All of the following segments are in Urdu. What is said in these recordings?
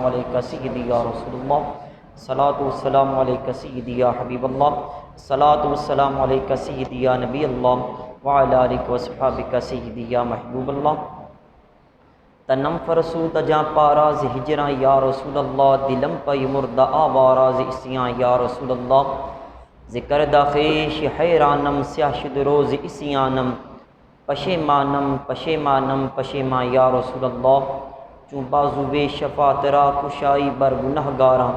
علیک سیدی یا رسول اللہ، الصلاۃ والسلام علیک سیدی یا حبیب اللہ، الصلاۃ والسلام علیک سیدی یا نبی اللہ وعلی آلک وصحابک سیدی یا محبوب اللہ۔ تنم فرسو تجاں پاراز ہجراں یا رسول اللہ، دلم پی مردہ آواراز اسیاں یا رسول اللہ، ذکر داخیش حیرانم سیاہ شد روز اسیانم، پشیمانم پشیمانم پشیمان یا رسول اللہ، چون بازوے شفاعت را کشائی بر گنہگاراں،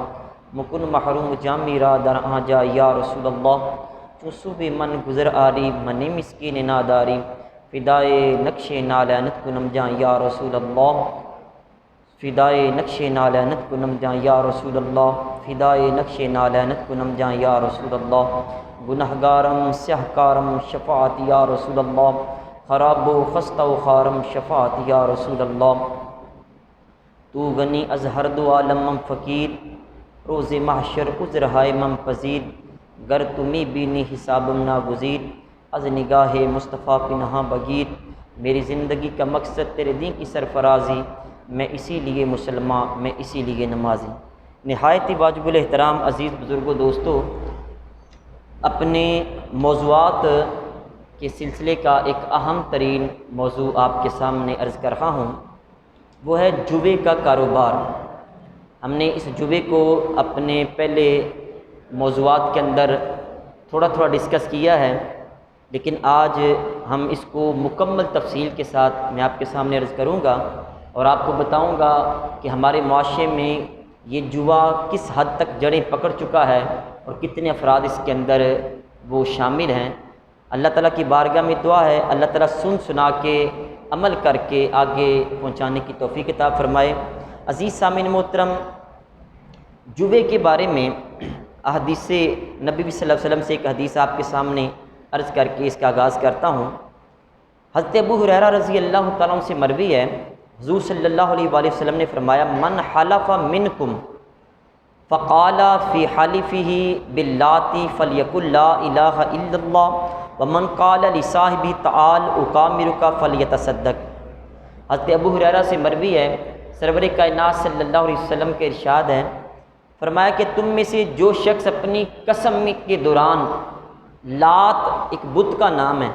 مکن محروم جامی را در آجا یا رسول اللہ، چون صبح من گزر آری من مسکین ناداری، فدائے نقش نالینت کنم جاں یا رسول اللہ، فدائے نقش نالینت کنم جاں یا رسول اللہ، فدائے نقش نالینت کنم جاں یا رسول اللہ، گنہگارم سیاہ کارم شفاعت یا رسول اللہ، خراب و خستہ و خارم شفاعت یا رسول اللہ، تو غنی از ہر دو عالم من فقیر، روز محشر عذر ہائے من پذیر، گر تمی بینی حسابم ناگزیر، از نگاہ مصطفیٰ پنہاں بگیر، میری زندگی کا مقصد تیرے دین کی سرفرازی، میں اسی لیے مسلمان میں اسی لیے نمازی۔ نہایت ہی واجب الاحترام عزیز بزرگوں دوستو، اپنے موضوعات کے سلسلے کا ایک اہم ترین موضوع آپ کے سامنے عرض کر رہا ہوں، وہ ہے جوئے کا کاروبار۔ ہم نے اس جوئے کو اپنے پہلے موضوعات کے اندر تھوڑا ڈسکس کیا ہے، لیکن آج ہم اس کو مکمل تفصیل کے ساتھ میں آپ کے سامنے عرض کروں گا اور آپ کو بتاؤں گا کہ ہمارے معاشرے میں یہ جوا کس حد تک جڑیں پکڑ چکا ہے اور کتنے افراد اس کے اندر وہ شامل ہیں۔ اللہ تعالیٰ کی بارگاہ میں دعا ہے اللہ تعالیٰ سنا کے عمل کر کے آگے پہنچانے کی توفیق عطا فرمائے۔ عزیز سامعین محترم، جوئے کے بارے میں احادیث نبی صلی اللہ علیہ وسلم سے ایک حدیث آپ کے سامنے عرض کر کے اس کا آغاز کرتا ہوں۔ حضرت ابو ہریرہ رضی اللہ تعالیٰ عنہ سے مروی ہے، حضور صلی اللہ علیہ وآلہ وسلم نے فرمایا، من حلف منکم فقال فی حلفہ باللات فلیقل لا الہ الا اللہ ومن قال لصاحبہ تعال اکامرک فلیتصدق۔ حضرت ابو ہریرہ سے مروی ہے، سرور کائنات صلی اللہ علیہ وسلم کے ارشاد ہے، فرمایا کہ تم میں سے جو شخص اپنی قسم کے دوران لات ایک بت کا نام ہے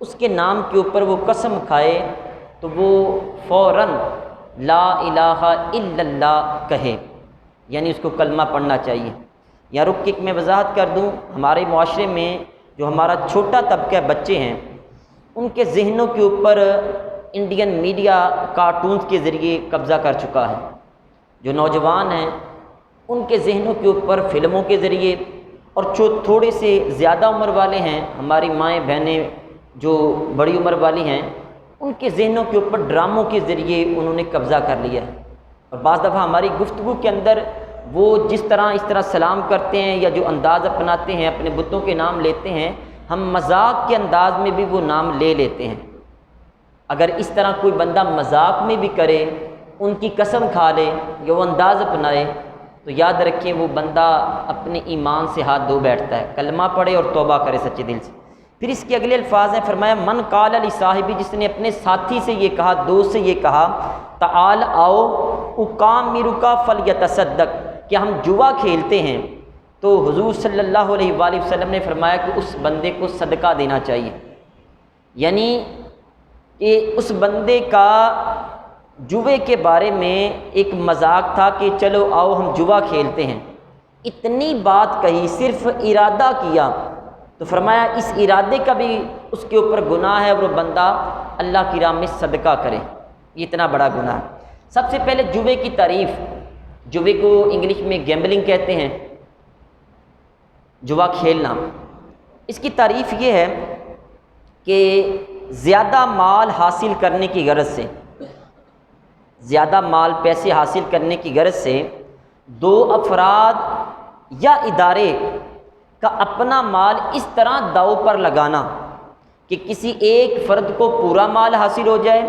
اس کے نام کے اوپر وہ قسم کھائے تو وہ فوراً لا الہ الا اللہ کہے، یعنی اس کو کلمہ پڑھنا چاہیے۔ یا رک کے میں وضاحت کر دوں، ہمارے معاشرے میں جو ہمارا چھوٹا طبقہ بچے ہیں ان کے ذہنوں کے اوپر انڈین میڈیا کارٹونز کے ذریعے قبضہ کر چکا ہے۔ جو نوجوان ہیں ان کے ذہنوں کے اوپر فلموں کے ذریعے، اور جو تھوڑے سے زیادہ عمر والے ہیں، ہماری مائیں بہنیں جو بڑی عمر والی ہیں، ان کے ذہنوں کے اوپر ڈراموں کے ذریعے انہوں نے قبضہ کر لیا ہے۔ اور بعض دفعہ ہماری گفتگو کے اندر وہ جس طرح سلام کرتے ہیں یا جو انداز اپناتے ہیں، اپنے بتوں کے نام لیتے ہیں، ہم مذاق کے انداز میں بھی وہ نام لے لیتے ہیں۔ اگر اس طرح کوئی بندہ مذاق میں بھی کرے، ان کی قسم کھا لے یا وہ انداز اپنائے، تو یاد رکھیں وہ بندہ اپنے ایمان سے ہاتھ دھو بیٹھتا ہے، کلمہ پڑھے اور توبہ کرے سچے دل سے۔ پھر اس کے اگلے الفاظ ہیں، فرمایا من قال لصاحبی، جس نے اپنے ساتھی سے یہ کہا، دوست سے یہ کہا، تعال آؤ اکامرک فلیتصدق، کہ ہم جوا کھیلتے ہیں، تو حضور صلی اللہ علیہ وآلہ وسلم نے فرمایا کہ اس بندے کو صدقہ دینا چاہیے، یعنی کہ اس بندے کا جوئے کے بارے میں ایک مذاق تھا کہ چلو آؤ ہم جوا کھیلتے ہیں، اتنی بات کہی، صرف ارادہ کیا، تو فرمایا اس ارادے کا بھی اس کے اوپر گناہ ہے اور وہ بندہ اللہ کی راہ میں صدقہ کرے، یہ اتنا بڑا گناہ ہے۔ سب سے پہلے جوئے کی تعریف، جوئے کو انگلش میں گیمبلنگ کہتے ہیں، جوا کھیلنا، اس کی تعریف یہ ہے کہ زیادہ مال حاصل کرنے کی غرض سے، زیادہ مال پیسے حاصل کرنے کی غرض سے دو افراد یا ادارے کا اپنا مال اس طرح داؤ پر لگانا کہ کسی ایک فرد کو پورا مال حاصل ہو جائے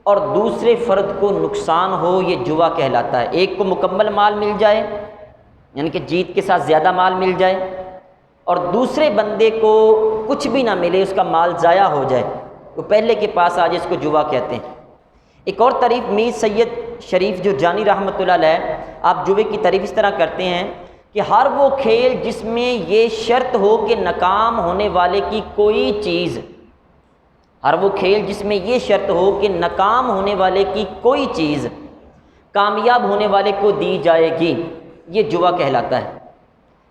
اور دوسرے فرد کو نقصان ہو، یہ جوا کہلاتا ہے۔ ایک کو مکمل مال مل جائے، یعنی کہ جیت کے ساتھ زیادہ مال مل جائے، اور دوسرے بندے کو کچھ بھی نہ ملے، اس کا مال ضائع ہو جائے، وہ پہلے کے پاس آ جائے، اس کو جوا کہتے ہیں۔ ایک اور تعریف میر سید شریف جو جانی رحمۃ اللہ علیہ، آپ جوئے کی تعریف اس طرح کرتے ہیں کہ ہر وہ کھیل جس میں یہ شرط ہو کہ ناکام ہونے والے کی کوئی چیز، ہر وہ کھیل جس میں یہ شرط ہو کہ ناکام ہونے والے کی کوئی چیز کامیاب ہونے والے کو دی جائے گی، یہ جوا کہلاتا ہے۔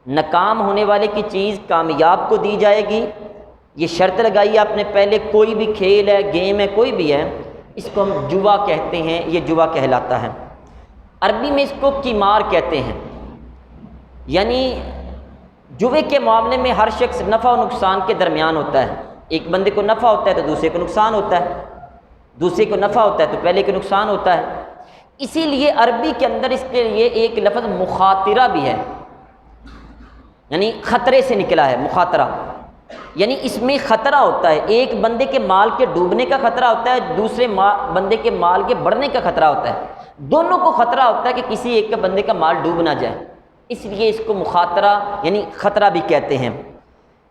ناکام ہونے والے کی چیز کامیاب کو دی جائے گی، یہ شرط لگائی آپ نے پہلے، کوئی بھی کھیل ہے، گیم ہے، کوئی بھی ہے، اس کو ہم جوا کہتے ہیں، یہ جوا کہلاتا ہے۔ عربی میں اس کو قمار کہتے ہیں۔ یعنی جوے کے معاملے میں ہر شخص نفع و نقصان کے درمیان ہوتا ہے، ایک بندے کو نفع ہوتا ہے تو دوسرے کو نقصان ہوتا ہے، دوسرے کو نفع ہوتا ہے تو پہلے کو نقصان ہوتا ہے۔ اسی لیے عربی کے اندر اس کے لیے ایک لفظ مخاطرہ بھی ہے، یعنی خطرے سے نکلا ہے مخاطرہ، یعنی اس میں خطرہ ہوتا ہے، ایک بندے کے مال کے ڈوبنے کا خطرہ ہوتا ہے، دوسرے بندے کے مال کے بڑھنے کا خطرہ ہوتا ہے، دونوں کو خطرہ ہوتا ہے کہ کسی ایک کے بندے کا مال ڈوب نہ جائے، اس لیے اس کو مخاطرہ یعنی خطرہ بھی کہتے ہیں۔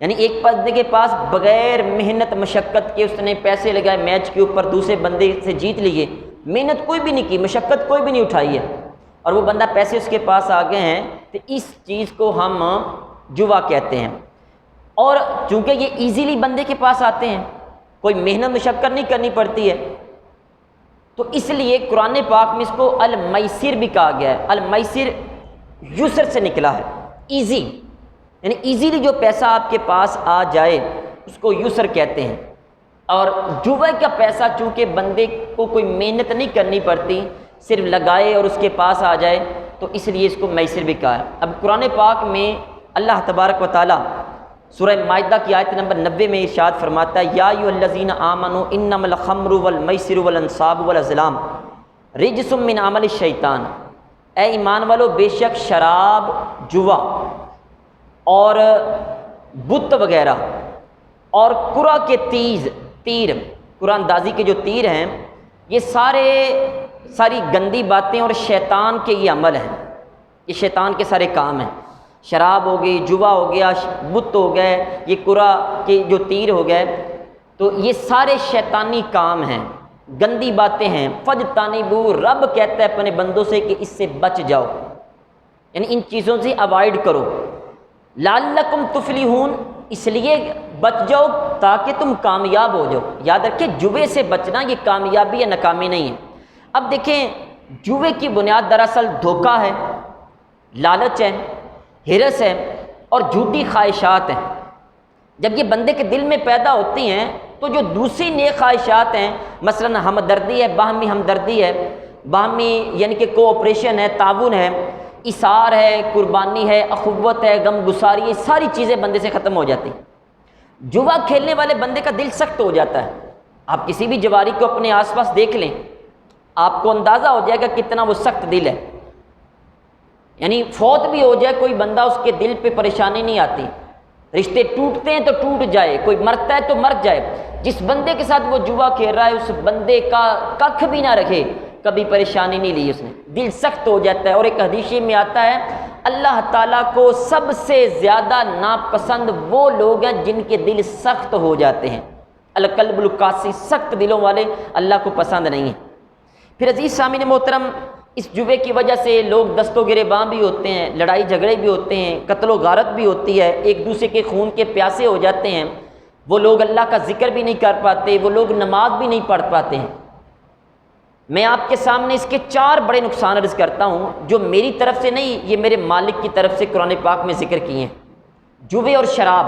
یعنی ایک بندے کے پاس بغیر محنت مشقت کے اس نے پیسے لگائے میچ کے اوپر، دوسرے بندے سے جیت لیے، محنت کوئی بھی نہیں کی، مشقت کوئی بھی نہیں اٹھائی ہے، اور وہ بندہ پیسے اس کے پاس آ گئے ہیں، تو اس چیز کو ہم جوا کہتے ہیں۔ اور چونکہ یہ ایزیلی بندے کے پاس آتے ہیں، کوئی محنت مشقت نہیں کرنی پڑتی ہے، تو اس لیے قرآن پاک میں اس کو المیسر بھی کہا گیا ہے۔ المیسر یسر سے نکلا ہے، ایزی، یعنی ایزیلی جو پیسہ آپ کے پاس آ جائے اس کو یسر کہتے ہیں۔ اور جوے کا پیسہ چونکہ بندے کو کوئی محنت نہیں کرنی پڑتی، صرف لگائے اور اس کے پاس آ جائے، تو اس لیے اس کو میسر بھی کہا ہے۔ اب قرآن پاک میں اللہ تبارک و تعالیٰ سورہ مائدہ کی آیت نمبر 90 میں ارشاد فرماتا ہے، یا ایھا الذین آمنوا انما الخمر والمیسر والانصاب والازلام رجس من عمل الشیطان، اے ایمان والو بے شک شراب، جوا اور بت وغیرہ اور قرآ کے تیر قرآن اندازی کے جو تیر ہیں، یہ ساری گندی باتیں اور شیطان کے یہ عمل ہیں، یہ شیطان کے سارے کام ہیں۔ شراب ہو گئی، جوا ہو گیا، بت ہو گئے، یہ قرآ کے جو تیر ہو گئے، تو یہ سارے شیطانی کام ہیں، گندی باتیں ہیں۔ فَاجْتَنِبُوا، رب کہتا ہے اپنے بندوں سے کہ اس سے بچ جاؤ، یعنی ان چیزوں سے اوائڈ کرو۔ لَعَلَّكُمْ تُفْلِحُونَ، اس لیے بچ جاؤ تاکہ تم کامیاب ہو جاؤ۔ یاد رکھیں جوے سے بچنا یہ کامیابی یا ناکامی نہیں ہے۔ اب دیکھیں جوے کی بنیاد دراصل دھوکہ ہے، لالچ ہے، ہرس ہے اور جھوٹی خواہشات ہیں۔ جب یہ بندے کے دل میں پیدا ہوتی ہیں تو جو دوسری نیک خواہشات ہیں، مثلا ہمدردی ہے، باہمی ہمدردی ہے، باہمی یعنی کہ کوآپریشن ہے، تعاون ہے، اثار ہے، قربانی ہے، اخوت ہے، غم گساری، یہ ساری چیزیں بندے سے ختم ہو جاتی ہیں۔ جوا کھیلنے والے بندے کا دل سخت ہو جاتا ہے۔ آپ کسی بھی جواری کو اپنے آس پاس دیکھ لیں، آپ کو اندازہ ہو جائے گا کتنا وہ سخت دل ہے، یعنی فوت بھی ہو جائے کوئی بندہ اس کے دل پہ پریشانی نہیں آتی، رشتے ٹوٹتے ہیں تو ٹوٹ جائے، کوئی مرتا ہے تو مر جائے، جس بندے کے ساتھ وہ جوا کھیل رہا ہے اس بندے کا ککھ بھی نہ رکھے، کبھی پریشانی نہیں لی اس نے، دل سخت ہو جاتا ہے۔ اور ایک حدیث میں آتا ہے اللہ تعالیٰ کو سب سے زیادہ ناپسند وہ لوگ ہیں جن کے دل سخت ہو جاتے ہیں، القلب القاسی، سخت دلوں والے اللہ کو پسند نہیں ہیں۔ پھر عزیز سامعین محترم، اس جوے کی وجہ سے لوگ دست و گریباں بھی ہوتے ہیں، لڑائی جھگڑے بھی ہوتے ہیں، قتل و غارت بھی ہوتی ہے، ایک دوسرے کے خون کے پیاسے ہو جاتے ہیں، وہ لوگ اللہ کا ذکر بھی نہیں کر پاتے، وہ لوگ نماز بھی نہیں پڑھ پاتے ہیں۔ میں آپ کے سامنے اس کے 4 بڑے نقصان عرض کرتا ہوں، جو میری طرف سے نہیں، یہ میرے مالک کی طرف سے قرآن پاک میں ذکر کیے ہیں۔ جوے اور شراب،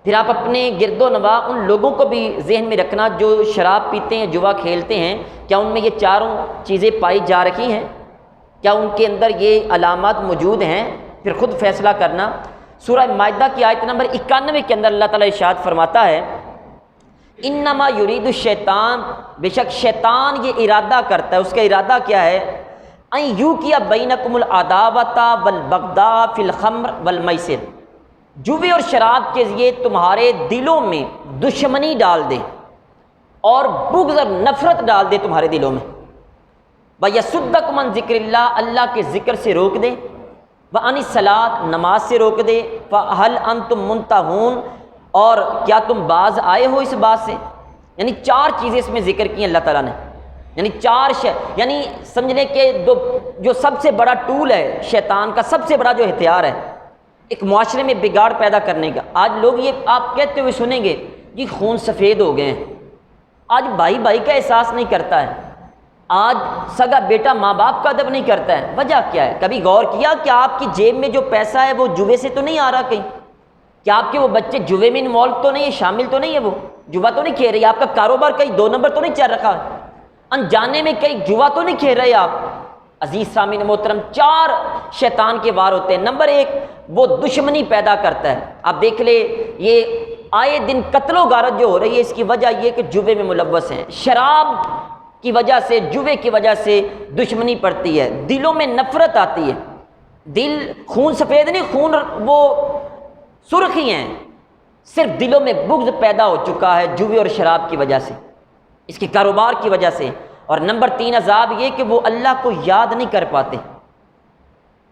پھر آپ اپنے گرد و نواح ان لوگوں کو بھی ذہن میں رکھنا جو شراب پیتے ہیں، جوا کھیلتے ہیں، کیا ان میں یہ 4 چیزیں پائی جا رہی ہیں؟ کیا ان کے اندر یہ علامات موجود ہیں؟ پھر خود فیصلہ کرنا۔ سورہ مائدہ کی آیت نمبر 91 کے اندر اللہ تعالیٰ ارشاد فرماتا ہے، انما یرید الشیطان، بے شک شیطان یہ ارادہ کرتا ہے، اس کا ارادہ کیا ہے؟ ان یوقع بینکم العداوۃ والبغضاء فی الخمر والمیسر، جوے اور شراب کے ذریعے تمہارے دلوں میں دشمنی ڈال دے اور بغض اور نفرت ڈال دے تمہارے دلوں میں، وَيَصُدَّكُمْ عَنْ ذِكْرِ اللَّهِ، اللہ کے ذکر سے روک دے، وَعَنِ الصَّلَاةِ، نماز سے روک دے، فَهَلْ أَنْتُمْ مُنْتَهُونَ، اور کیا تم باز آئے ہو اس بات سے؟ یعنی 4 چیزیں اس میں ذکر کی ہیں اللہ تعالیٰ نے۔ یعنی یعنی سمجھ لیں کہ جو سب سے بڑا ٹول ہے شیطان کا، سب سے بڑا جو ہتھیار ہے ایک معاشرے میں بگاڑ پیدا کرنے کا۔ آج لوگ یہ آپ کہتے ہوئے سنیں گے جی خون سفید ہو گئے ہیں، آج بھائی بھائی کا احساس نہیں کرتا ہے، آج سگا بیٹا ماں باپ کا ادب نہیں کرتا ہے۔ وجہ کیا ہے؟ کبھی غور کیا کہ آپ کی جیب میں جو پیسہ ہے وہ جوئے سے تو نہیں آ رہا کہیں؟ کیا آپ کے وہ بچے جوئے میں انوالو تو نہیں ہے، شامل تو نہیں ہے، وہ جوا تو نہیں کھیل رہی؟ آپ کا کاروبار کہیں 2 نمبر تو نہیں چل رکھا؟ انجانے میں کہیں جوا تو نہیں کھیل رہے آپ؟ عزیز سامعین محترم، 4 شیطان کے وار ہوتے ہیں۔ نمبر 1، وہ دشمنی پیدا کرتا ہے۔ آپ دیکھ لے یہ آئے دن قتل و غارت جو ہو رہی ہے، اس کی وجہ یہ کہ جوئے میں ملوث ہیں۔ شراب کی وجہ سے، جوئے کی وجہ سے دشمنی پڑتی ہے، دلوں میں نفرت آتی ہے۔ دل خون سفید نہیں، خون وہ سرخ ہی ہیں، صرف دلوں میں بغض پیدا ہو چکا ہے جوئے اور شراب کی وجہ سے، اس کے کاروبار کی وجہ سے۔ اور نمبر 3 عذاب یہ کہ وہ اللہ کو یاد نہیں کر پاتے۔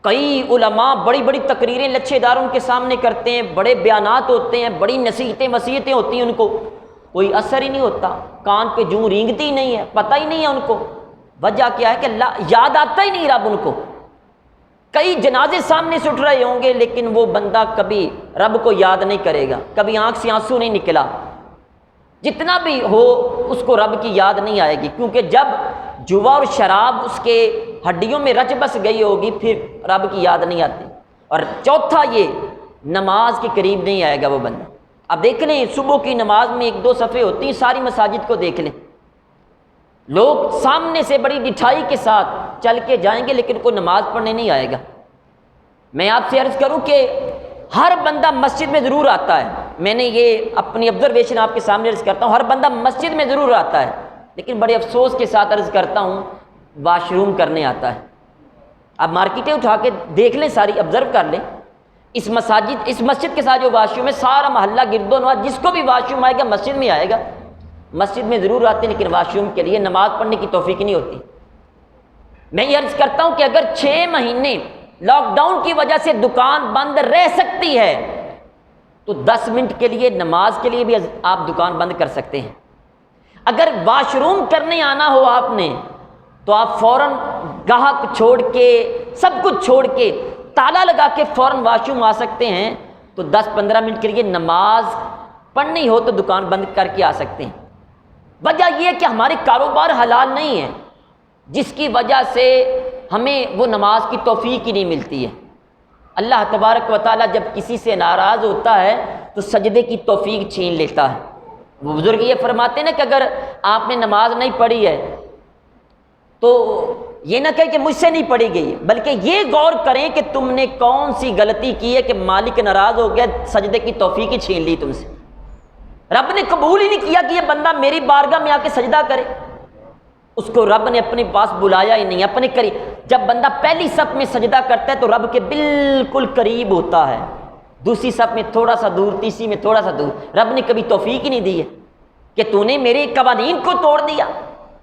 کئی علماء بڑی بڑی تقریریں لچھے دار ان کے سامنے کرتے ہیں، بڑے بیانات ہوتے ہیں، بڑی نصیحتیں وصیتیں ہوتی ہیں، ان کو کوئی اثر ہی نہیں ہوتا، کان پہ جوں رینگتی ہی نہیں ہے، پتہ ہی نہیں ہے ان کو۔ وجہ کیا ہے کہ اللہ یاد آتا ہی نہیں رب ان کو۔ کئی جنازے سامنے سے اٹھ رہے ہوں گے لیکن وہ بندہ کبھی رب کو یاد نہیں کرے گا، کبھی آنکھ سے آنسو نہیں نکلا، جتنا بھی ہو اس کو رب کی یاد نہیں آئے گی، کیونکہ جب جوا اور شراب اس کے ہڈیوں میں رچ بس گئی ہوگی پھر رب کی یاد نہیں آتی۔ اور چوتھا یہ نماز کے قریب نہیں آئے گا وہ بندہ۔ اب دیکھ لیں صبح کی نماز میں 1-2 صفحے ہوتی ہیں، ساری مساجد کو دیکھ لیں، لوگ سامنے سے بڑی ڈٹھائی کے ساتھ چل کے جائیں گے لیکن کوئی نماز پڑھنے نہیں آئے گا۔ میں آپ سے عرض کروں کہ ہر بندہ مسجد میں ضرور آتا ہے، میں نے یہ اپنی آبزرویشن آپ کے سامنے عرض کرتا ہوں، ہر بندہ مسجد میں ضرور آتا ہے لیکن بڑے افسوس کے ساتھ عرض کرتا ہوں واش روم کرنے آتا ہے۔ اب مارکیٹیں اٹھا کے دیکھ لیں، ساری آبزرو کر لیں، اس مسجد کے ساتھ جو واش روم ہے سارا محلہ گرد و نواح، جس کو بھی واش روم آئے گا مسجد میں آئے گا، مسجد میں ضرور آتے ہیں لیکن واش روم کے لیے نماز پڑھنے کی توفیق نہیں ہوتی۔ میں یہ عرض کرتا ہوں کہ اگر 6 مہینے لاک ڈاؤن کی وجہ سے دکان بند رہ سکتی ہے تو 10 منٹ کے لیے نماز کے لیے بھی آپ دکان بند کر سکتے ہیں۔ اگر واش روم کرنے آنا ہو آپ نے تو آپ فوراً گاہک چھوڑ کے سب کچھ چھوڑ کے تالا لگا کے فوراً واش روم آ سکتے ہیں، تو 10-15 منٹ کے لیے نماز پڑھنی ہو تو دکان بند کر کے آ سکتے ہیں۔ وجہ یہ ہے کہ ہمارے کاروبار حلال نہیں ہے، جس کی وجہ سے ہمیں وہ نماز کی توفیق ہی نہیں ملتی ہے۔ اللہ تبارک و تعالیٰ جب کسی سے ناراض ہوتا ہے تو سجدے کی توفیق چھین لیتا ہے۔ وہ بزرگ یہ فرماتے ہیں نا کہ اگر آپ نے نماز نہیں پڑھی ہے تو یہ نہ کہیں کہ مجھ سے نہیں پڑھی گئی، بلکہ یہ غور کریں کہ تم نے کون سی غلطی کی ہے کہ مالک ناراض ہو گیا، سجدے کی توفیق ہی چھین لی تم سے۔ رب نے قبول ہی نہیں کیا کہ یہ بندہ میری بارگاہ میں آ کے سجدہ کرے، اس کو رب نے اپنے پاس بلایا ہی نہیں، اپنے قریب۔ جب بندہ پہلی صف میں سجدہ کرتا ہے تو رب کے بالکل قریب ہوتا ہے، دوسری صف میں تھوڑا سا دور، تیسری میں تھوڑا سا دور۔ رب نے کبھی توفیق ہی نہیں دی ہے کہ تو نے میرے قوانین کو توڑ دیا۔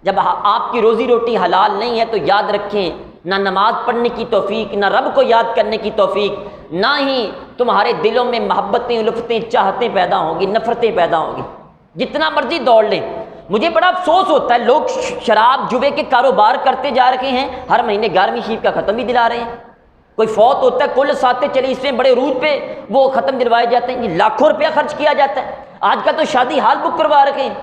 جب آپ کی روزی روٹی حلال نہیں ہے تو یاد رکھیں، نہ نماز پڑھنے کی توفیق، نہ رب کو یاد کرنے کی توفیق، نہ ہی تمہارے دلوں میں محبتیں، الفتیں، چاہتیں پیدا ہوں گی، نفرتیں پیدا ہوں گی، جتنا مرضی دوڑ لیں۔ مجھے بڑا افسوس ہوتا ہے، لوگ شراب جوئے کے کاروبار کرتے جا رہے ہیں، ہر مہینے 11ویں شریف کا ختم بھی دلا رہے ہیں۔ کوئی فوت ہوتا ہے کل ساتے چلے اس میں بڑے روز پہ وہ ختم دلوائے جاتے ہیں، لاکھوں روپیہ خرچ کیا جاتا ہے۔ آج کا تو شادی ہال بک کروا رکھے ہیں۔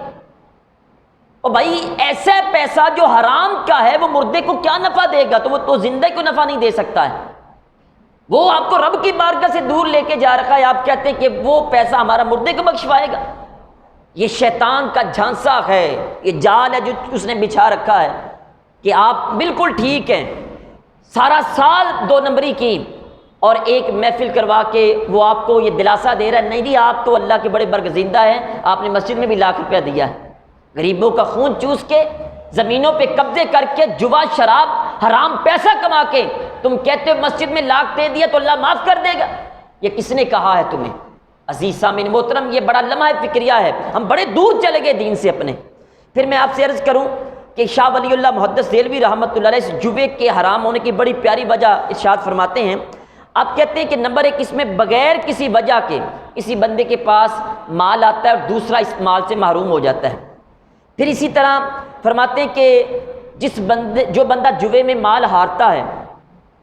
اور بھائی ایسا پیسہ جو حرام کا ہے وہ مردے کو کیا نفع دے گا؟ تو وہ تو زندہ کو نفع نہیں دے سکتا ہے، وہ آپ کو رب کی بارگاہ سے دور لے کے جا رکھا ہے۔ آپ کہتے ہیں کہ وہ پیسہ ہمارا مردے کو بخشوائے گا۔ یہ شیطان کا جھانسا ہے، یہ جال ہے جو اس نے بچھا رکھا ہے کہ آپ بالکل ٹھیک ہیں، سارا سال 2 نمبری کی اور ایک محفل کروا کے وہ آپ کو یہ دلاسا دے رہا ہے، نہیں جی آپ تو اللہ کے بڑے برگزیدہ ہیں، آپ نے مسجد میں بھی لاکھ روپیہ دیا ہے۔ غریبوں کا خون چوس کے، زمینوں پہ قبضے کر کے، جوا شراب حرام پیسہ کما کے تم کہتے ہو مسجد میں لاکھ دے دیا تو اللہ معاف کر دے گا؟ یہ کس نے کہا ہے تمہیں؟ عزیز سامعین محترم، یہ بڑا لمحہ فکریہ ہے، ہم بڑے دور چلے گئے دین سے اپنے۔ پھر میں آپ سے عرض کروں کہ شاہ ولی اللہ محدث دہلوی رحمۃ اللہ علیہ اس جوئے کے حرام ہونے کی بڑی پیاری وجہ ارشاد فرماتے ہیں۔ آپ کہتے ہیں کہ نمبر 1 اس میں بغیر کسی وجہ کے کسی بندے کے پاس مال آتا ہے اور دوسرا اس مال سے محروم ہو جاتا ہے۔ پھر اسی طرح فرماتے ہیں کہ جو بندہ جوئے میں مال ہارتا ہے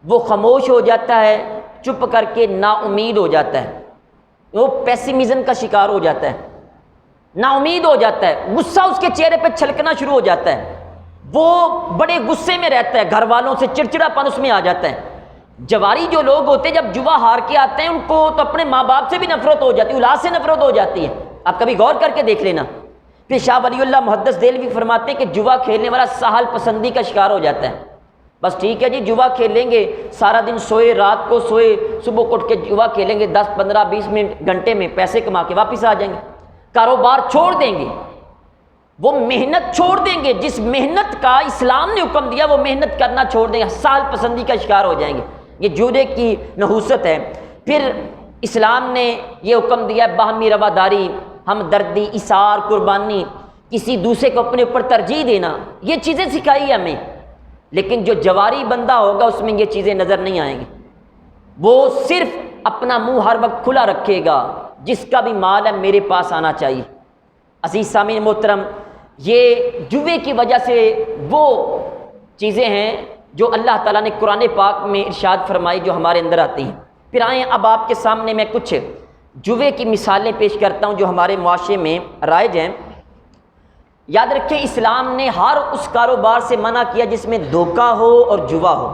وہ خاموش ہو جاتا ہے، چپ کر کے نا امید ہو جاتا ہے، وہ پیسیمزم کا شکار ہو جاتا ہے، نا امید ہو جاتا ہے، غصہ اس کے چہرے پہ چھلکنا شروع ہو جاتا ہے، وہ بڑے غصے میں رہتا ہے، گھر والوں سے چڑچڑا پن اس میں آ جاتا ہے۔ جواری جو لوگ ہوتے ہیں جب جوا ہار کے آتے ہیں ان کو تو اپنے ماں باپ سے بھی نفرت ہو جاتی ہے، اولاد سے نفرت ہو جاتی ہے، آپ کبھی غور کر کے دیکھ لینا۔ پھر شاہ ولی اللہ محدث دہلوی فرماتے ہیں کہ جوا کھیلنے والا سہل پسندی کا شکار ہو جاتا ہے، بس ٹھیک ہے جی جوا کھیلیں گے، سارا دن سوئے، رات کو سوئے، صبح کو اٹھ کے جوا کھیلیں گے، 10 15 20 منٹ گھنٹے میں پیسے کما کے واپس آ جائیں گے، کاروبار چھوڑ دیں گے، وہ محنت چھوڑ دیں گے، جس محنت کا اسلام نے حکم دیا وہ محنت کرنا چھوڑ دیں گے، سہل پسندی کا شکار ہو جائیں گے۔ یہ جوڑے کی نحوست ہے۔ پھر اسلام نے یہ حکم دیا باہمی رواداری، ہمدردی، ایثار، قربانی، کسی دوسرے کو اپنے اوپر ترجیح دینا، یہ چیزیں سکھائی ہمیں۔ لیکن جو جواری بندہ ہوگا اس میں یہ چیزیں نظر نہیں آئیں گی، وہ صرف اپنا منہ ہر وقت کھلا رکھے گا، جس کا بھی مال ہے میرے پاس آنا چاہیے۔ عزیز سامعین محترم، یہ جوے کی وجہ سے وہ چیزیں ہیں جو اللہ تعالیٰ نے قرآن پاک میں ارشاد فرمائی جو ہمارے اندر آتی ہیں۔ پھر آئیں اب آپ کے سامنے میں کچھ جوے کی مثالیں پیش کرتا ہوں جو ہمارے معاشرے میں رائج ہیں۔ یاد رکھیں اسلام نے ہر اس کاروبار سے منع کیا جس میں دھوکہ ہو اور جوا ہو،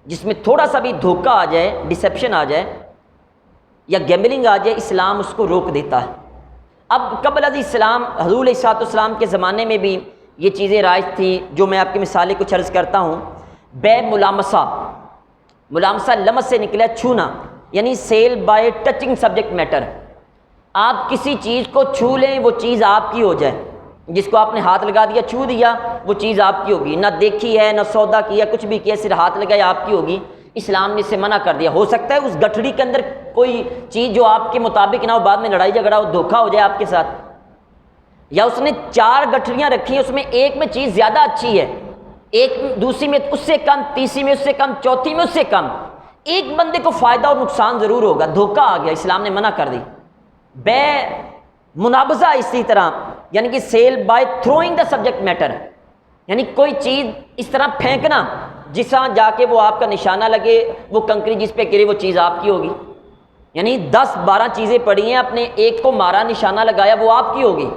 جس میں تھوڑا سا بھی دھوکہ آ جائے، ڈسیپشن آ جائے یا گیمبلنگ آ جائے، اسلام اس کو روک دیتا ہے۔ اب قبل از اسلام حضور علیہ السلام کے زمانے میں بھی یہ چیزیں رائج تھی جو میں آپ کی مثالیں کچھ عرض کرتا ہوں۔ بے ملامسہ، ملامسہ لمس سے نکلا چھونا، یعنی sale by touching subject matter, آپ کسی چیز کو چھو لیں وہ چیز آپ کی ہو جائے، جس کو آپ نے ہاتھ لگا دیا، چھو دیا، وہ چیز آپ کی ہوگی، نہ دیکھی ہے نہ سودا کیا، کچھ بھی کیا، صرف ہاتھ لگایا آپ کی ہوگی۔ اسلام نے اسے منع کر دیا۔ ہو سکتا ہے اس گٹھڑی کے اندر کوئی چیز جو آپ کے مطابق نہ ہو، بعد میں لڑائی جھگڑا ہو، دھوکہ ہو جائے آپ کے ساتھ، یا اس نے 4 گٹھڑیاں رکھی ہیں، اس میں ایک میں چیز زیادہ اچھی ہے، ایک دوسری میں اس سے کم، تیسری میں اس سے کم، چوتھی میں اس سے کم، ایک بندے کو فائدہ اور نقصان ضرور ہوگا، دھوکہ آ گیا، اسلام نے منع کر دی۔ بے منابضہ اسی طرح، یعنی کہ sale by throwing the subject matter, یعنی کوئی چیز اس طرح پھینکنا جس طرح جا کے وہ آپ کا نشانہ لگے، وہ کنکری جس پہ گرے وہ چیز آپ کی ہوگی، یعنی 10 12 چیزیں پڑی ہیں، آپ نے ایک کو مارا، نشانہ لگایا، وہ آپ کی ہوگی۔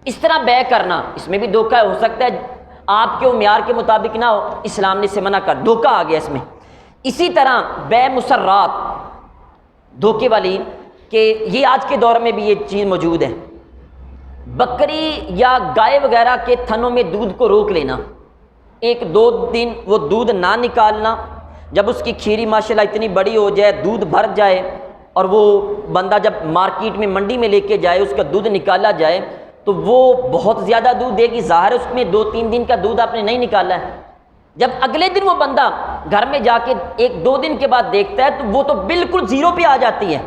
اس طرح بے کرنا، اس میں بھی دھوکہ ہو سکتا ہے آپ کے معیار کے مطابق نہ ہو، اسلام نے اسے منع کر، دھوکہ آ گیا اس میں۔ اسی طرح بے مسرات، دھوکے والی، کہ یہ آج کے دور میں بھی یہ چیز موجود ہے، بکری یا گائے وغیرہ کے تھنوں میں دودھ کو روک لینا، 1-2 دن وہ دودھ نہ نکالنا، جب اس کی کھیری ماشاءاللہ اتنی بڑی ہو جائے، دودھ بھر جائے، اور وہ بندہ جب مارکیٹ میں منڈی میں لے کے جائے، اس کا دودھ نکالا جائے تو وہ بہت زیادہ دودھ دے گی، ظاہر ہے اس میں 2-3 دن کا دودھ آپ نے نہیں نکالا ہے۔ جب اگلے دن وہ بندہ گھر میں جا کے 1-2 دن کے بعد دیکھتا ہے تو وہ تو بالکل زیرو پہ آ جاتی ہے۔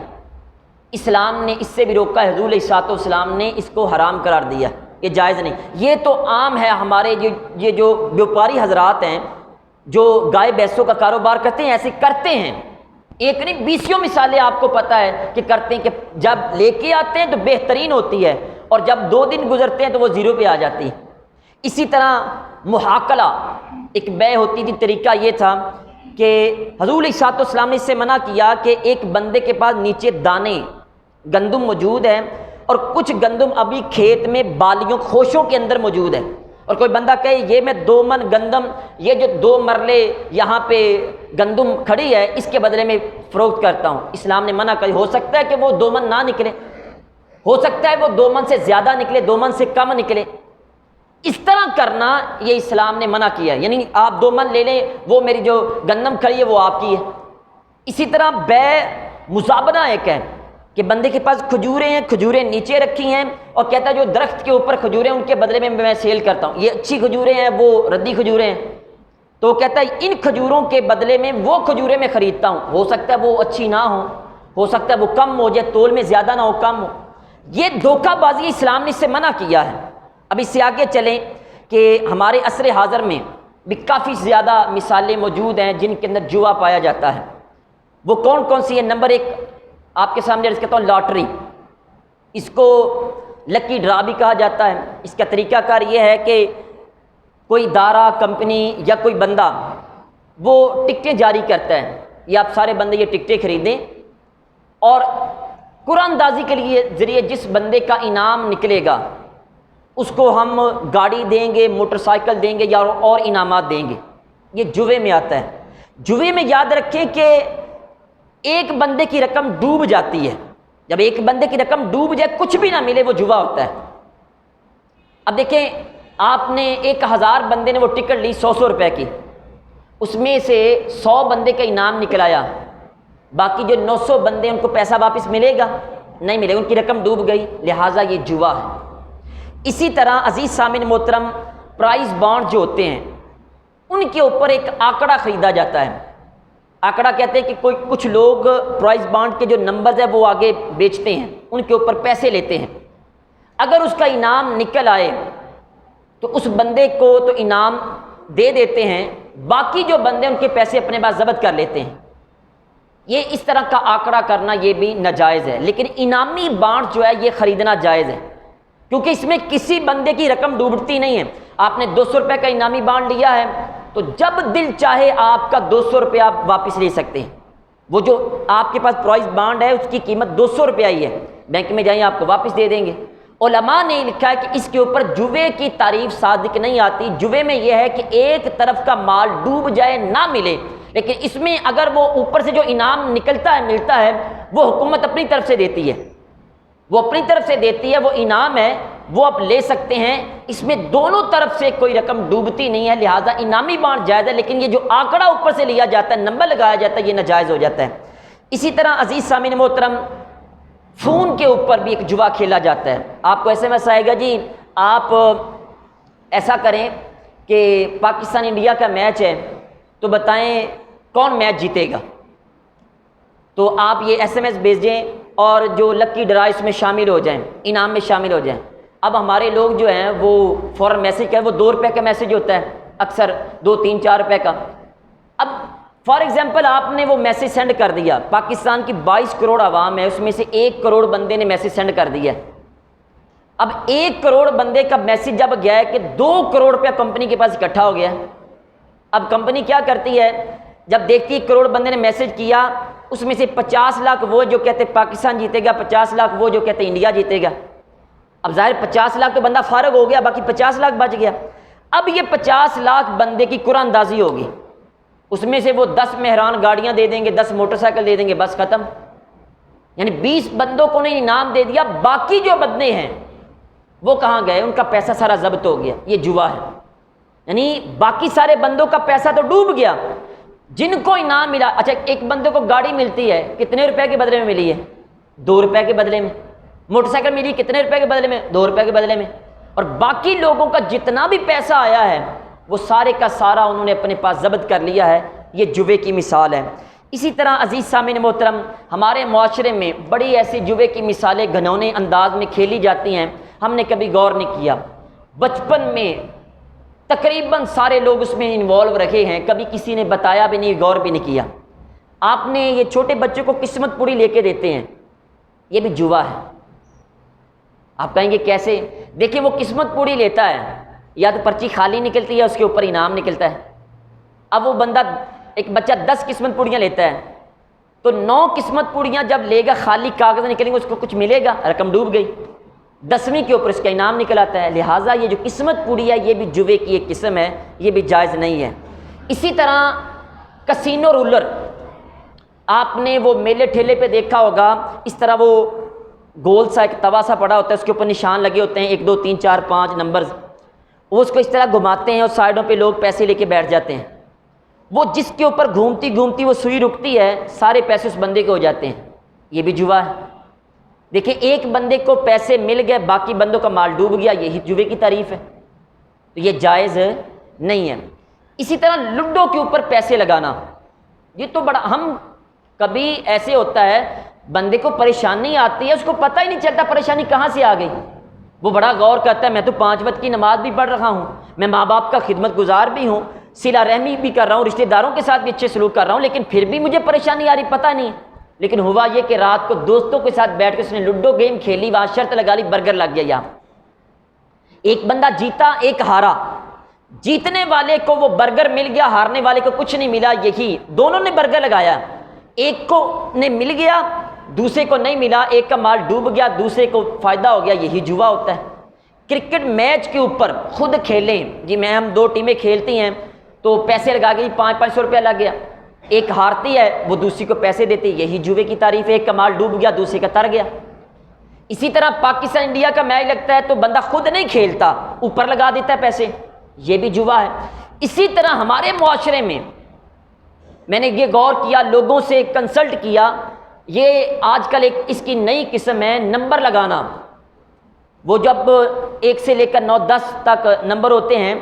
اسلام نے اس سے بھی روکا، حضور علیہ السلام نے اس کو حرام قرار دیا، یہ جائز نہیں۔ یہ تو عام ہے، ہمارے یہ جو بیوپاری حضرات ہیں جو گائے بھینسوں کا کاروبار کرتے ہیں، ایسے کرتے ہیں، ایک نہیں 20 مثالیں آپ کو پتہ ہے کہ کرتے ہیں، کہ جب لے کے آتے ہیں تو بہترین ہوتی ہے، اور جب 2 دن گزرتے ہیں تو وہ زیرو پہ آ جاتی ہے۔ اسی طرح محاکلہ ایک بے ہوتی تھی، طریقہ یہ تھا کہ حضور علیہ السلام نے اس سے منع کیا کہ ایک بندے کے پاس نیچے دانے گندم موجود ہے اور کچھ گندم ابھی کھیت میں بالیوں خوشوں کے اندر موجود ہے، اور کوئی بندہ کہے یہ میں 2 من گندم، یہ جو 2 مرلے یہاں پہ گندم کھڑی ہے اس کے بدلے میں فروخت کرتا ہوں، اسلام نے منع کری۔ ہو سکتا ہے کہ وہ 2 من نہ نکلے، ہو سکتا ہے وہ 2 من سے زیادہ نکلے، 2 من سے کم نکلے، اس طرح کرنا یہ اسلام نے منع کیا ہے، یعنی آپ 2 من لے لیں، وہ میری جو گندم کھڑی ہے وہ آپ کی ہے۔ اسی طرح بے مزابنہ ایک ہے کہ بندے کے پاس کھجوریں ہیں، کھجوریں نیچے رکھی ہیں، اور کہتا ہے جو درخت کے اوپر کھجوریں ان کے بدلے میں میں سیل کرتا ہوں، یہ اچھی کھجوریں ہیں، وہ ردی کھجوریں ہیں، تو وہ کہتا ہے ان کھجوروں کے بدلے میں وہ کھجوریں میں خریدتا ہوں، ہو سکتا ہے وہ اچھی نہ ہو سکتا ہے وہ کم ہو جائے، تول میں زیادہ نہ ہو، کم ہو۔ یہ دھوکہ بازی اسلام نے اس سے منع کیا ہے۔ اب اس سے آگے چلیں کہ ہمارے عصر حاضر میں بھی کافی زیادہ مثالیں موجود ہیں جن کے اندر جوا پایا جاتا ہے۔ وہ کون کون سی ہے؟ نمبر 1 آپ کے سامنے عرض کرتا ہوں، لاٹری۔ اس کو لکی ڈرا بھی کہا جاتا ہے۔ اس کا طریقہ کار یہ ہے کہ کوئی ادارہ، کمپنی یا کوئی بندہ وہ ٹکٹیں جاری کرتا ہے، یہ آپ سارے بندے یہ ٹکٹیں خریدیں، اور قرآن اندازی کے لیے ذریعے جس بندے کا انعام نکلے گا اس کو ہم گاڑی دیں گے، موٹر سائیکل دیں گے یا اور انعامات دیں گے۔ یہ جوئے میں آتا ہے۔ جوئے میں یاد رکھیں کہ ایک بندے کی رقم ڈوب جاتی ہے، جب ایک بندے کی رقم ڈوب جائے کچھ بھی نہ ملے وہ جوا ہوتا ہے۔ اب دیکھیں آپ نے 1000 بندے نے وہ ٹکٹ لی 100 روپے کی، اس میں سے 100 بندے کا انعام نکل آیا، باقی جو 900 بندے ان کو پیسہ واپس ملے گا؟ نہیں ملے گا، ان کی رقم ڈوب گئی، لہٰذا یہ جوا ہے۔ اسی طرح عزیز سامعین محترم، پرائز بانڈ جو ہوتے ہیں ان کے اوپر ایک آنکڑا خریدا جاتا ہے۔ آنکڑا کہتے ہیں کہ کچھ لوگ پرائز بانڈ کے جو نمبرز ہیں وہ آگے بیچتے ہیں، ان کے اوپر پیسے لیتے ہیں، اگر اس کا انعام نکل آئے تو اس بندے کو تو انعام دے دیتے ہیں، باقی جو بندے ان کے پیسے اپنے پاس ضبط کر لیتے ہیں۔ یہ اس طرح کا آنکڑا کرنا یہ بھی ناجائز ہے، لیکن انعامی بانڈ جو ہے یہ خریدنا جائز ہے، کیونکہ اس میں کسی بندے کی رقم ڈوبتی نہیں ہے۔ آپ نے 200 روپے کا انعامی بانڈ لیا ہے تو جب دل چاہے آپ کا 200 روپے آپ واپس لے سکتے ہیں۔ وہ جو آپ کے پاس پرائز بانڈ ہے اس کی قیمت 200 روپے ہی ہے، بینک میں جائیں آپ کو واپس دے دیں گے۔ علماء نے لکھا ہے کہ اس کے اوپر جوئے کی تعریف صادق نہیں آتی۔ جوئے میں یہ ہے کہ ایک طرف کا مال ڈوب جائے نہ ملے، لیکن اس میں اگر وہ اوپر سے جو انعام نکلتا ہے ملتا ہے وہ حکومت اپنی طرف سے دیتی ہے، وہ اپنی طرف سے دیتی ہے، وہ انعام ہے، وہ آپ لے سکتے ہیں۔ اس میں دونوں طرف سے کوئی رقم ڈوبتی نہیں ہے، لہٰذا انعامی بانڈ جائز ہے، لیکن یہ جو آنکڑا اوپر سے لیا جاتا ہے، نمبر لگایا جاتا ہے، یہ ناجائز ہو جاتا ہے۔ اسی طرح عزیز سامعین محترم، فون کے اوپر بھی ایک جوا کھیلا جاتا ہے۔ آپ کو SMS آئے گا جی آپ ایسا کریں کہ پاکستان انڈیا کا میچ ہے تو بتائیں کون میچ جیتے گا، تو آپ یہ SMS بھیجیں اور جو لکی ڈرا اس میں شامل ہو جائیں، انعام میں شامل ہو جائیں۔ اب ہمارے لوگ جو ہیں وہ فوراً میسج کریں، وہ 2 روپے کا میسج ہوتا ہے اکثر، 2 3 4 روپے کا۔ اب فار ایگزامپل آپ نے وہ میسج سینڈ کر دیا، پاکستان کی 22 کروڑ عوام ہے، اس میں سے 1 کروڑ بندے نے میسج سینڈ کر دیا۔ اب 1 کروڑ بندے کا میسج جب گیا ہے کہ 2 کروڑ روپیہ کمپنی کے پاس اکٹھا ہو گیا، اب کمپنی کیا کرتی ہے، جب دیکھتی 1 کروڑ بندے نے میسج کیا، اس میں سے 50 لاکھ وہ جو کہتے پاکستان جیتے گا، 50 لاکھ وہ جو کہتے انڈیا جیتے گا۔ اب ظاہر 50 لاکھ تو بندہ فارغ ہو گیا، باقی 50 لاکھ بچ گیا۔ اب یہ 50 لاکھ بندے کی قرآن اندازی ہوگی، اس میں سے وہ 10 مہران گاڑیاں دے دیں گے، 10 موٹر سائیکل دے دیں گے، بس ختم۔ یعنی 20 بندوں کو نے انعام دے دیا، باقی جو بندے ہیں وہ کہاں گئے، ان کا پیسہ سارا ضبط ہو گیا۔ یہ جوا ہے، یعنی باقی سارے بندوں کا پیسہ تو ڈوب گیا، جن کو انعام ملا۔ اچھا ایک بندے کو گاڑی ملتی ہے، کتنے روپے کے بدلے میں ملی ہے؟ 2 روپے کے بدلے میں۔ موٹر سائیکل ملی کتنے روپے کے بدلے میں؟ 2 روپے کے بدلے میں۔ اور باقی لوگوں کا جتنا بھی پیسہ آیا ہے وہ سارے کا سارا انہوں نے اپنے پاس ضبط کر لیا ہے۔ یہ جوے کی مثال ہے۔ اسی طرح عزیز سامعین محترم، ہمارے معاشرے میں بڑی ایسی جوے کی مثالیں گھنونے انداز میں کھیلی جاتی ہیں، ہم نے کبھی غور نہیں کیا۔ بچپن میں تقریباً سارے لوگ اس میں انوالو رہے ہیں، کبھی کسی نے بتایا بھی نہیں، غور بھی نہیں کیا۔ آپ نے یہ چھوٹے بچوں کو قسمت پوری لے کے دیتے ہیں، یہ بھی جوا ہے۔ آپ کہیں گے کیسے؟ دیکھیں وہ قسمت پوری لیتا ہے، یا تو پرچی خالی نکلتی ہے، اس کے اوپر انعام نکلتا ہے۔ اب وہ بندہ ایک بچہ 10 قسمت پوریاں لیتا ہے تو 9 قسمت پوریاں جب لے گا، خالی کاغذ نکلیں گے، اس کو کچھ ملے گا، رقم ڈوب گئی۔ 10ویں کے اوپر اس کا انعام نکل آتا ہے۔ لہٰذا یہ جو قسمت پوری ہے یہ بھی جوے کی ایک قسم ہے، یہ بھی جائز نہیں ہے۔ اسی طرح کسینو رولر، آپ نے وہ میلے ٹھیلے پہ دیکھا ہوگا، اس طرح وہ گول سا ایک توا سا پڑا ہوتا ہے، اس کے اوپر نشان لگے ہوتے ہیں 1 2 3 4 5 نمبرز، وہ اس کو اس طرح گھماتے ہیں اور سائڈوں پہ لوگ پیسے لے کے بیٹھ جاتے ہیں۔ وہ جس کے اوپر گھومتی گھومتی وہ سوئی رکتی ہے، سارے پیسے اس بندے کے ہو جاتے ہیں، یہ بھی جوا ہے۔ دیکھیں ایک بندے کو پیسے مل گئے، باقی بندوں کا مال ڈوب گیا، یہی جوے کی تعریف ہے، تو یہ جائز نہیں ہے۔ اسی طرح لڈو کے اوپر پیسے لگانا، یہ تو بڑا، ہم کبھی ایسے ہوتا ہے بندے کو پریشانی آتی ہے، اس کو پتہ ہی نہیں چلتا پریشانی کہاں سے آ گئی، وہ بڑا غور کرتا ہے، میں تو 5 وقت کی نماز بھی پڑھ رہا ہوں، میں ماں باپ کا خدمت گزار بھی ہوں، صلہ رحمی بھی کر رہا ہوں، رشتہ داروں کے ساتھ بھی اچھے سلوک کر رہا ہوں، لیکن پھر بھی مجھے پریشانی آ رہی، پتہ نہیں۔ لیکن ہوا یہ کہ رات کو دوستوں کے ساتھ بیٹھ کے اس نے لوڈو گیم کھیلی، وہاں شرط لگا لی، برگر لگ گیا یہاں، ایک بندہ جیتا ایک ہارا، جیتنے والے کو وہ برگر مل گیا، ہارنے والے کو کچھ نہیں ملا، یہی دونوں نے برگر لگایا، ایک کو نے مل گیا دوسرے کو نہیں ملا، ایک کا مال ڈوب گیا دوسرے کو فائدہ ہو گیا، یہی جوا ہوتا ہے۔ کرکٹ میچ کے اوپر خود کھیلیں جی، ہم دو ٹیمیں کھیلتی ہیں تو پیسے لگا کے 500 روپیہ لگ گیا، ایک ہارتی ہے وہ دوسری کو پیسے دیتی، یہی جوے کی تعریف ہے، ایک کا مال ڈوب گیا دوسرے کا تر گیا۔ اسی طرح پاکستان انڈیا کا میچ لگتا ہے تو بندہ خود نہیں کھیلتا، اوپر لگا دیتا ہے پیسے، یہ بھی جوا ہے۔ اسی طرح ہمارے معاشرے میں نے یہ غور کیا، لوگوں سے کنسلٹ کیا، یہ آج کل ایک اس کی نئی قسم ہے نمبر لگانا، وہ جب 1 سے لے کر 9 10 تک نمبر ہوتے ہیں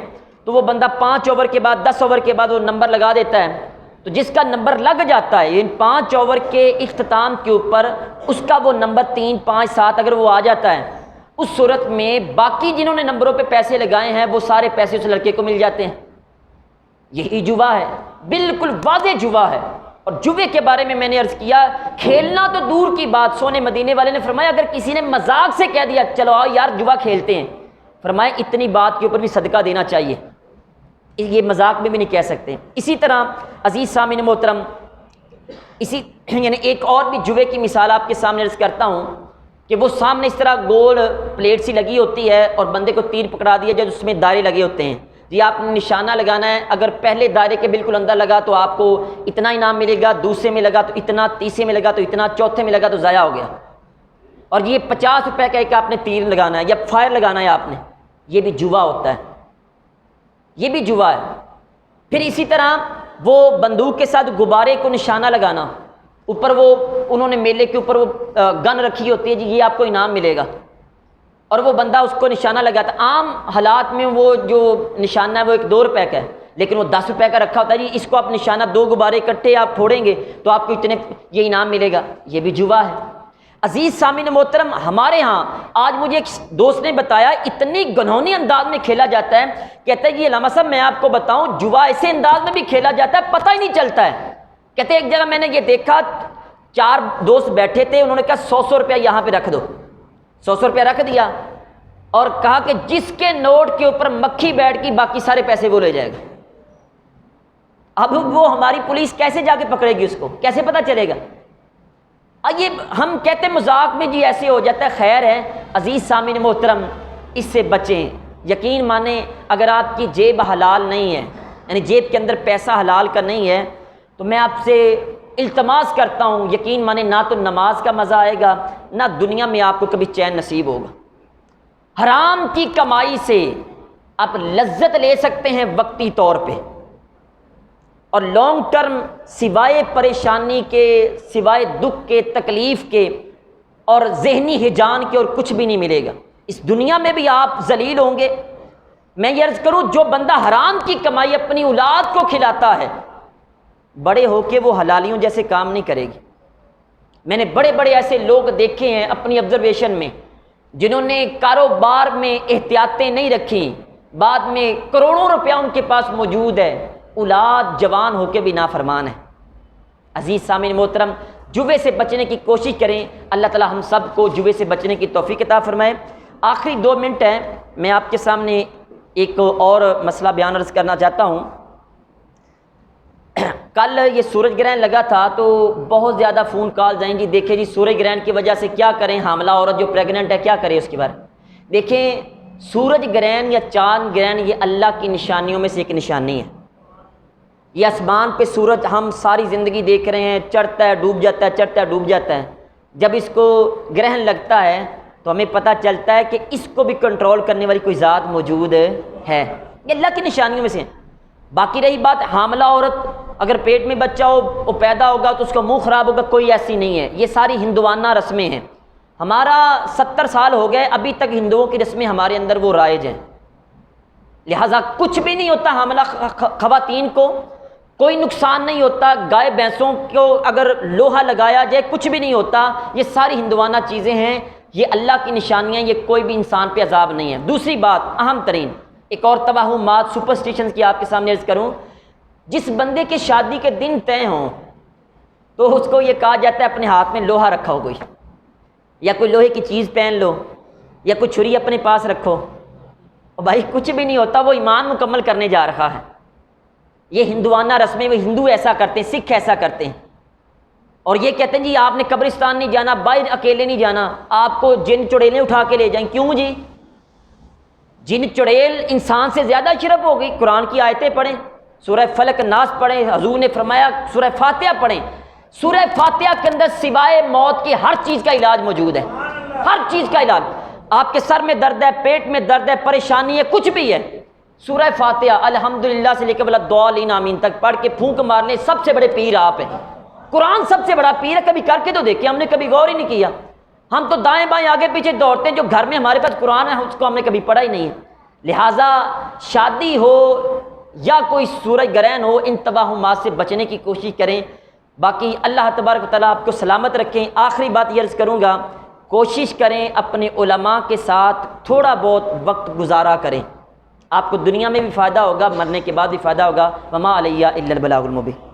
تو وہ بندہ 5 اوور کے بعد 10 اوور کے بعد وہ نمبر لگا دیتا ہے، تو جس کا نمبر لگ جاتا ہے ان 5 اوور کے اختتام کے اوپر اس کا وہ نمبر 3 5 7 اگر وہ آ جاتا ہے، اس صورت میں باقی جنہوں نے نمبروں پہ پیسے لگائے ہیں وہ سارے پیسے اس لڑکے کو مل جاتے ہیں، یہی جوا ہے، بالکل واضح جوا ہے۔ اور جوے کے بارے میں نے عرض کیا، کھیلنا تو دور کی بات، سونے مدینے والے نے فرمایا اگر کسی نے مذاق سے کہہ دیا چلو آؤ یار جوا کھیلتے ہیں، فرمایا اتنی بات کے اوپر بھی صدقہ دینا چاہیے، یہ مذاق میں بھی نہیں کہہ سکتے۔ اسی طرح عزیز سامعین محترم، یعنی ایک اور بھی جوے کی مثال آپ کے سامنے عرض کرتا ہوں کہ وہ سامنے اس طرح گول پلیٹ سی لگی ہوتی ہے اور بندے کو تیر پکڑا دیا جب اس میں دائرے لگے ہوتے ہیں، جی آپ نے نشانہ لگانا ہے، اگر پہلے دائرے کے بالکل اندر لگا تو آپ کو اتنا انعام ملے گا، دوسرے میں لگا تو اتنا، تیسرے میں لگا تو اتنا، چوتھے میں لگا تو ضائع ہو گیا، اور یہ 50 روپے کا ایک آپ نے تیر لگانا ہے یا فائر لگانا ہے آپ نے، یہ بھی جوا ہوتا ہے، یہ بھی جوا ہے۔ پھر اسی طرح وہ بندوق کے ساتھ غبارے کو نشانہ لگانا، اوپر وہ انہوں نے میلے کے اوپر وہ گن رکھی ہوتی ہے جی یہ آپ کو انعام ملے گا، اور وہ بندہ اس کو نشانہ لگاتا ہے، عام حالات میں وہ جو نشانہ ہے وہ 1 2 روپے کا ہے، لیکن وہ 10 روپے کا رکھا ہوتا ہے جی اس کو آپ نشانہ 2 غبارے اکٹھے آپ پھوڑیں گے تو آپ کو اتنے یہ انعام ملے گا، یہ بھی جوا ہے۔ عزیز سامعین محترم، ہمارے ہاں آج مجھے ایک دوست نے بتایا اتنی گنہونی انداز میں کھیلا جاتا ہے، کہتا ہے کہ علامہ صاحب میں آپ کو بتاؤں جوا ایسے انداز میں بھی کھیلا جاتا ہے پتہ ہی نہیں چلتا ہے، کہتے ہیں ایک جگہ میں نے یہ دیکھا 4 دوست بیٹھے تھے، انہوں نے کہا 100 روپیہ یہاں پہ رکھ دو، 100 روپیہ رکھ دیا اور کہا کہ جس کے نوٹ کے اوپر مکھی بیٹھ گئی باقی سارے پیسے وہ لے جائے گا۔ اب وہ ہماری پولیس کیسے جا کے پکڑے گی، اس کو کیسے پتہ چلے گا؟ یہ ہم کہتے ہیں مذاق میں جی ایسے ہو جاتا ہے، خیر ہے عزیز سامعین محترم اس سے بچیں، یقین مانیں اگر آپ کی جیب حلال نہیں ہے، یعنی جیب کے اندر پیسہ حلال کا نہیں ہے، تو میں آپ سے التماس کرتا ہوں، یقین مانیں نہ تو نماز کا مزہ آئے گا نہ دنیا میں آپ کو کبھی چین نصیب ہوگا۔ حرام کی کمائی سے آپ لذت لے سکتے ہیں وقتی طور پہ، اور لانگ ٹرم سوائے پریشانی کے، سوائے دکھ کے، تکلیف کے اور ذہنی ہجان کے اور کچھ بھی نہیں ملے گا، اس دنیا میں بھی آپ ذلیل ہوں گے۔ میں یہ عرض کروں جو بندہ حرام کی کمائی اپنی اولاد کو کھلاتا ہے بڑے ہو کے وہ حلالیوں جیسے کام نہیں کرے گی۔ میں نے بڑے بڑے ایسے لوگ دیکھے ہیں اپنی آبزرویشن میں جنہوں نے کاروبار میں احتیاطیں نہیں رکھیں، بعد میں کروڑوں روپیہ ان کے پاس موجود ہے، اولاد جوان ہو کے بھی نافرمان ہے۔ عزیز سامعین محترم، جوے سے بچنے کی کوشش کریں، اللہ تعالی ہم سب کو جوے سے بچنے کی توفیق عطا فرمائے۔ آخری 2 منٹ ہیں، میں آپ کے سامنے ایک اور مسئلہ بیان عرض کرنا چاہتا ہوں۔ کل یہ سورج گرہن لگا تھا تو بہت زیادہ فون کالز آئیں جی دیکھیں جی سورج گرہن کی وجہ سے کیا کریں، حاملہ عورت جو پریگننٹ ہے کیا کرے اس کے بارے میں۔ دیکھیں سورج گرہن یا چاند گرہن یہ اللہ کی نشانیوں میں سے ایک نشانی ہے، یہ آسمان پہ سورج ہم ساری زندگی دیکھ رہے ہیں، چڑھتا ہے ڈوب جاتا ہے، چڑھتا ہے ڈوب جاتا ہے، جب اس کو گرہن لگتا ہے تو ہمیں پتہ چلتا ہے کہ اس کو بھی کنٹرول کرنے والی کوئی ذات موجود ہے، یہ اللہ کی نشانیوں میں سے ہیں۔ باقی رہی بات حاملہ عورت، اگر پیٹ میں بچہ ہو وہ پیدا ہوگا تو اس کا منہ خراب ہوگا، کوئی ایسی نہیں ہے، یہ ساری ہندوانہ رسمیں ہیں۔ ہمارا 70 سال ہو گئے ابھی تک ہندوؤں کی رسمیں ہمارے اندر وہ رائج ہیں، لہٰذا کچھ بھی نہیں ہوتا حاملہ خواتین کو، کوئی نقصان نہیں ہوتا، گائے بھینسوں کو اگر لوہا لگایا جائے کچھ بھی نہیں ہوتا، یہ ساری ہندوانہ چیزیں ہیں، یہ اللہ کی نشانیاں، یہ کوئی بھی انسان پہ عذاب نہیں ہے۔ دوسری بات اہم ترین ایک اور توہمات سپرسٹیشنز کی آپ کے سامنے عرض کروں، جس بندے کے شادی کے دن طے ہوں تو اس کو یہ کہا جاتا ہے اپنے ہاتھ میں لوہا رکھا ہو کوئی، یا کوئی لوہے کی چیز پہن لو، یا کوئی چھری اپنے پاس رکھو، اور بھائی کچھ بھی نہیں ہوتا، وہ ایمان مکمل کرنے جا رہا ہے۔ یہ ہندوانہ رسمیں، وہ ہندو ایسا کرتے ہیں، سکھ ایسا کرتے ہیں، اور یہ کہتے ہیں جی آپ نے قبرستان نہیں جانا، باہر اکیلے نہیں جانا، آپ کو جن چڑیلیں اٹھا کے لے جائیں۔ کیوں جی؟ جن چڑیل انسان سے زیادہ اشرف ہو گئی۔ قرآن کی آیتیں پڑھیں، سورہ فلق ناس پڑھیں، حضور نے فرمایا سورہ فاتحہ پڑھیں، سورہ فاتحہ کے اندر سوائے موت کے ہر چیز کا علاج موجود ہے، ہر چیز کا علاج۔ آپ کے سر میں درد ہے، پیٹ میں درد ہے، پریشانی ہے، کچھ بھی ہے، سورہ فاتحہ الحمدللہ سے لے کے ولا آمین تک پڑھ کے پھونک مار لیں، سب سے بڑے پیر آپ ہیں۔ قرآن سب سے بڑا پیر ہے، کبھی کر کے تو دیکھیں، ہم نے کبھی غور ہی نہیں کیا، ہم تو دائیں بائیں آگے پیچھے دوڑتے ہیں، جو گھر میں ہمارے پاس قرآن ہے اس کو ہم نے کبھی پڑھا ہی نہیں ہے۔ لہٰذا شادی ہو یا کوئی سورج گرہن ہو، ان توہمات سے بچنے کی کوشش کریں۔ باقی اللہ تبارک و تعالیٰ آپ کو سلامت رکھیں۔ آخری بات یہ عرض کروں گا، کوشش کریں اپنے علماء کے ساتھ تھوڑا بہت وقت گزارا کریں، آپ کو دنیا میں بھی فائدہ ہوگا، مرنے کے بعد بھی فائدہ ہوگا۔ وما علیہ الا البلاغ المبین۔